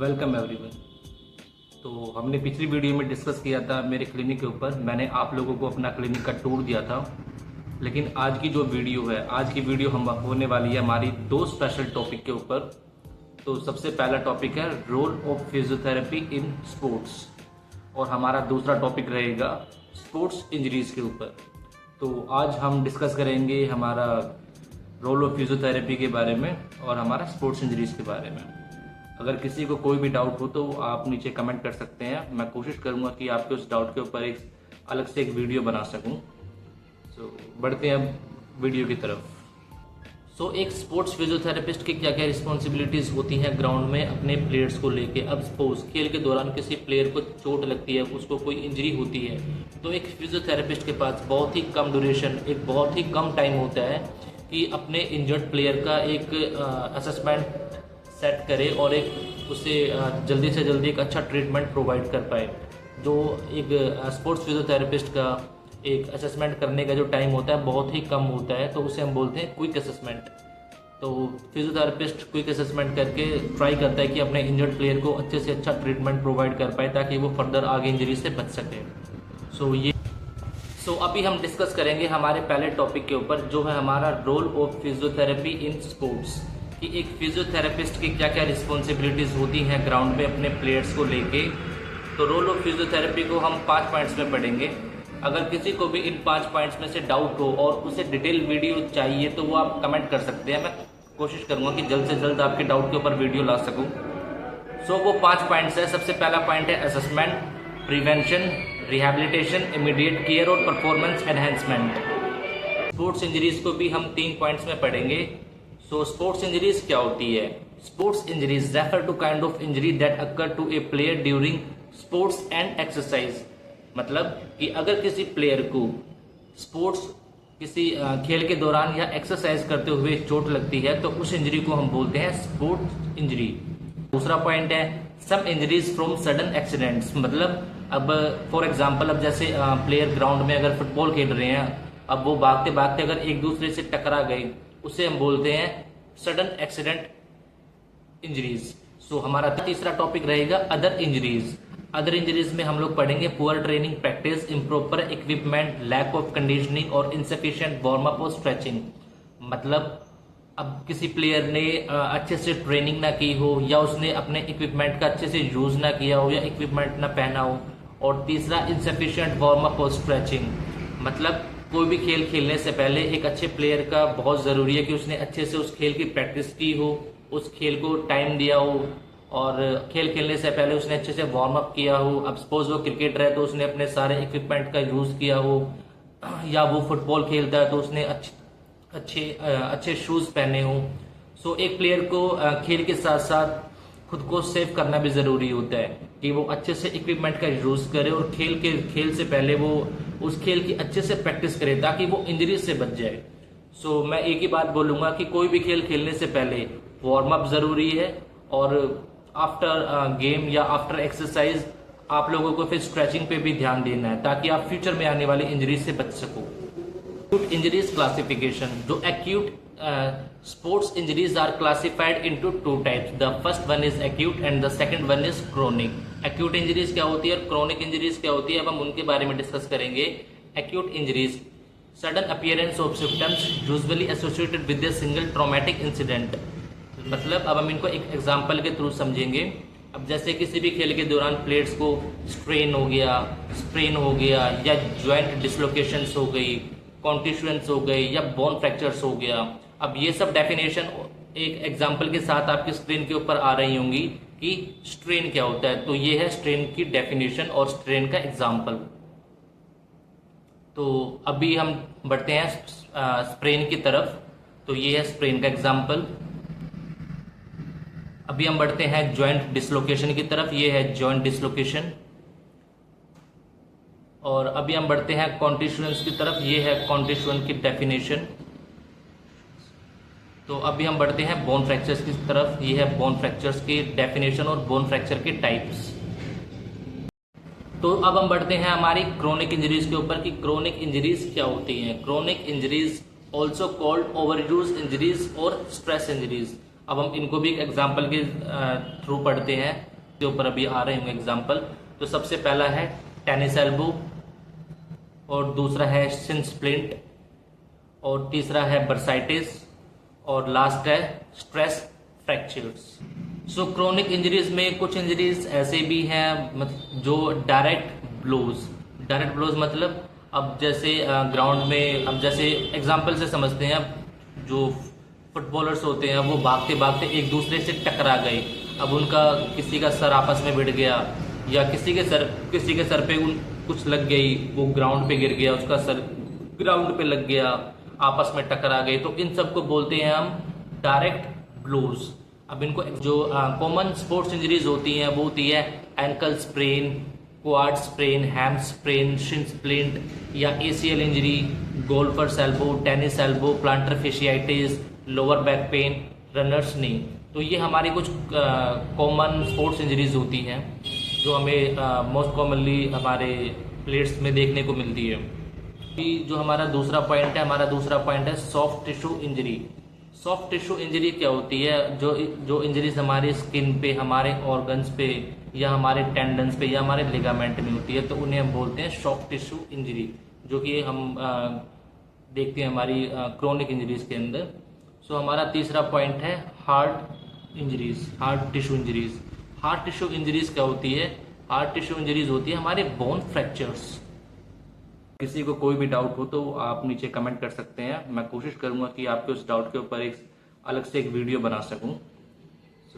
Welcome everyone. तो हमने पिछली वीडियो में डिस्कस किया था मेरे क्लिनिक के ऊपर। मैंने आप लोगों को अपना क्लिनिक का टूर दिया था। लेकिन आज की जो वीडियो है, आज की वीडियो हम होने वाली है हमारी दो स्पेशल टॉपिक के ऊपर। तो सबसे पहला टॉपिक है role of physiotherapy in sports, और हमारा दूसरा टॉपिक रहेगा स्पोर्ट्स इंजरीज के ऊपर। तो आज हम डिस्कस करेंगे हमारा रोल ऑफ फिजियोथेरेपी के बारे में और हमारा स्पोर्ट्स इंजरीज के बारे में। अगर किसी को कोई भी डाउट हो तो आप नीचे कमेंट कर सकते हैं। मैं कोशिश करूंगा कि आपके उस डाउट के ऊपर एक अलग से एक वीडियो बना सकूं। बढ़ते हैं अब वीडियो की तरफ। एक स्पोर्ट्स फिजियोथेरेपिस्ट की क्या क्या रिस्पॉन्सिबिलिटीज होती हैं ग्राउंड में अपने प्लेयर्स को लेके। अब सपोज खेल के दौरान किसी प्लेयर को चोट लगती है, उसको कोई इंजरी होती है, तो एक फिजियोथेरेपिस्ट के पास बहुत ही कम ड्यूरेशन, एक बहुत ही कम टाइम होता है कि अपने इंजर्ड प्लेयर का एक असेसमेंट सेट करे और एक उसे जल्दी से जल्दी एक अच्छा ट्रीटमेंट प्रोवाइड कर पाए। जो एक स्पोर्ट्स फिजियोथेरेपिस्ट का एक असेसमेंट करने का जो टाइम होता है बहुत ही कम होता है, तो उसे हम बोलते हैं क्विक असेसमेंट। तो फिजियोथेरेपिस्ट क्विक असेसमेंट करके ट्राई करता है कि अपने इंजर्ड प्लेयर को अच्छे से अच्छा ट्रीटमेंट प्रोवाइड कर पाए ताकि वो फर्दर आगे इंजरी से बच सके। अभी हम डिस्कस करेंगे हमारे पहले टॉपिक के ऊपर, जो है हमारा role of physiotherapy in sports. कि एक फिजियोथेरेपिस्ट की क्या क्या रिस्पॉन्सिबिलिटीज होती हैं ग्राउंड में अपने प्लेयर्स को लेके। तो रोल ऑफ फिजियोथेरेपी को हम 5 पॉइंट्स में पढ़ेंगे। अगर किसी को भी इन 5 पॉइंट्स में से डाउट हो और उसे डिटेल वीडियो चाहिए तो वो आप कमेंट कर सकते हैं। मैं कोशिश करूंगा कि जल्द से जल्द आपके डाउट के ऊपर वीडियो ला सकूं। वो 5 पॉइंट्स है। सबसे पहला पॉइंट है assessment, prevention, rehabilitation, immediate care और परफॉर्मेंस एनहेंसमेंट। स्पोर्ट्स इंजरीज को भी हम 3 पॉइंट्स में पढ़ेंगे। स्पोर्ट्स इंजरीज क्या होती है? Sports injuries refer to kind of injury that occur to a player during sports and exercise. मतलब कि अगर किसी प्लेयर को स्पोर्ट्स किसी खेल के दौरान या एक्सरसाइज करते हुए चोट लगती है तो उस इंजरी को हम बोलते हैं स्पोर्ट्स इंजरी। दूसरा पॉइंट है सम इंजरीज फ्रॉम सडन एक्सीडेंट्स। मतलब अब फॉर एग्जांपल, अब जैसे प्लेयर ग्राउंड में अगर फुटबॉल खेल रहे हैं, अब वो भागते भागते अगर एक दूसरे से टकरा गए, उसे हम बोलते हैं सडन एक्सीडेंट इंजरीज। हमारा तीसरा टॉपिक रहेगा अदर इंजरीज। अदर इंजरीज में हम लोग पढ़ेंगे poor training practice, improper equipment, lack of conditioning और इनसफिशिएंट वार्म अप और स्ट्रेचिंग। मतलब अब किसी प्लेयर ने अच्छे से ट्रेनिंग ना की हो, या उसने अपने इक्विपमेंट का अच्छे से यूज ना किया हो, या इक्विपमेंट ना पहना हो। और तीसरा इनसफिशिएंट वार्म अप और स्ट्रेचिंग। मतलब कोई भी खेल खेलने से पहले एक अच्छे प्लेयर का बहुत जरूरी है कि उसने अच्छे से उस खेल की प्रैक्टिस की हो, उस खेल को टाइम दिया हो, और खेल खेलने से पहले उसने अच्छे से वार्म अप किया हो। अब सपोज वो क्रिकेटर है तो उसने अपने सारे इक्विपमेंट का यूज किया हो, या वो फुटबॉल खेलता है तो उसने अच्छे शूज पहने हो। एक प्लेयर को खेल के साथ साथ खुद को सेव करना भी जरूरी होता है कि वो अच्छे से इक्विपमेंट का यूज करे और खेल से पहले वो उस खेल की अच्छे से प्रैक्टिस करे ताकि वो इंजरी से बच जाए। मैं एक ही बात बोलूंगा कि कोई भी खेल खेलने से पहले वार्म अप जरूरी है, और आफ्टर गेम या आफ्टर एक्सरसाइज आप लोगों को फिर स्ट्रेचिंग पे भी ध्यान देना है ताकि आप फ्यूचर में आने वाली इंजरी से बच सको। Acute injuries classification. जो acute sports injuries are classified into 2 types. The first one is acute and the second one is chronic. Acute injuries क्या होती है और chronic injuries क्या होती है, अब हम उनके बारे में डिस्कस करेंगे। Acute injuries, sudden appearance of symptoms usually associated with a single traumatic incident. मतलब अब हम इनको एक एग्जांपल के थ्रू समझेंगे। अब जैसे किसी भी खेल के दौरान प्लेयर्स को स्ट्रेन हो गया, स्प्रेन हो गया, या ज्वाइंट डिसलोकेशंस हो गई, कॉन्टिशंस हो गई, या बोन फ्रैक्चर्स हो गया। अब ये सब डेफिनेशन एक एग्जांपल के साथ आपकी स्क्रीन के ऊपर आ रही होंगी कि स्ट्रेन क्या होता है। तो ये है स्ट्रेन की डेफिनेशन और स्ट्रेन का एग्जांपल। तो अभी हम बढ़ते हैं स्प्रेन की तरफ। तो ये है स्प्रेन का एग्जांपल। अभी हम बढ़ते हैं जॉइंट डिसलोकेशन की तरफ। ये है जॉइंट डिसलोकेशन। और अभी हम बढ़ते हैं कॉन्टिशंस की तरफ। ये है कॉन्टिशन की डेफिनेशन। तो अभी हम बढ़ते हैं बोन फ्रैक्चर्स की तरफ। ये है बोन फ्रैक्चर्स की डेफिनेशन और बोन फ्रैक्चर के टाइप्स। तो अब हम बढ़ते हैं हमारी क्रोनिक इंजरीज के ऊपर कि क्रोनिक इंजरीज क्या होती हैं। Chronic injuries also called overuse injuries और स्ट्रेस इंजरीज। अब हम इनको भी एक एग्जाम्पल के थ्रू पढ़ते हैं। के ऊपर अभी आ रहे होंगे एग्जाम्पल। तो सबसे पहला है टेनिस एल्बो, और दूसरा है शिन स्प्लिंट, और तीसरा है बर्साइटिस, और लास्ट है स्ट्रेस फ्रैक्चर्स। सो क्रोनिक इंजरीज में कुछ इंजरीज ऐसे भी हैं जो डायरेक्ट ब्लोज मतलब अब जैसे ग्राउंड में, अब जैसे एग्जांपल से समझते हैं, अब जो फुटबॉलर्स होते हैं वो भागते भागते एक दूसरे से टकरा गए, अब उनका किसी का सर आपस में भिड़ गया, या किसी के सर पे कुछ लग गई, वो ग्राउंड पे गिर गया, उसका सर ग्राउंड पे लग गया, आपस में टकरा गए, तो इन सबको बोलते हैं हम डायरेक्ट ब्लोज। अब इनको जो कॉमन स्पोर्ट्स इंजरीज होती हैं वो होती है ankle sprain, quad sprain, ham sprain, shin splint या ACL injury, golfer's elbow, tennis elbow, plantar fasciitis, lower back pain, runner's knee. तो ये हमारी कुछ कॉमन स्पोर्ट्स इंजरीज होती हैं जो हमें मोस्ट कॉमनली हमारे प्लेयर्स में देखने को मिलती है। जो हमारा दूसरा पॉइंट है soft tissue injury. Soft tissue injury क्या होती है? जो इंजरीज हमारे स्किन पे, हमारे ऑर्गन्स पे, या हमारे टेंडन्स पे, या हमारे लिगामेंट में होती है, तो उन्हें हम बोलते हैं सॉफ्ट टिश्यू इंजरी, जो कि हम देखते हैं हमारी क्रोनिक इंजरीज के अंदर। सो हमारा तीसरा पॉइंट है heart tissue injuries. Heart tissue injuries क्या होती है? हार्ट टिश्यू इंजरीज होती है हमारे बोन फ्रैक्चर्स। किसी को कोई भी डाउट हो तो आप नीचे कमेंट कर सकते हैं, मैं कोशिश करूंगा कि आपके उस डाउट के ऊपर एक अलग से एक वीडियो बना सकूं।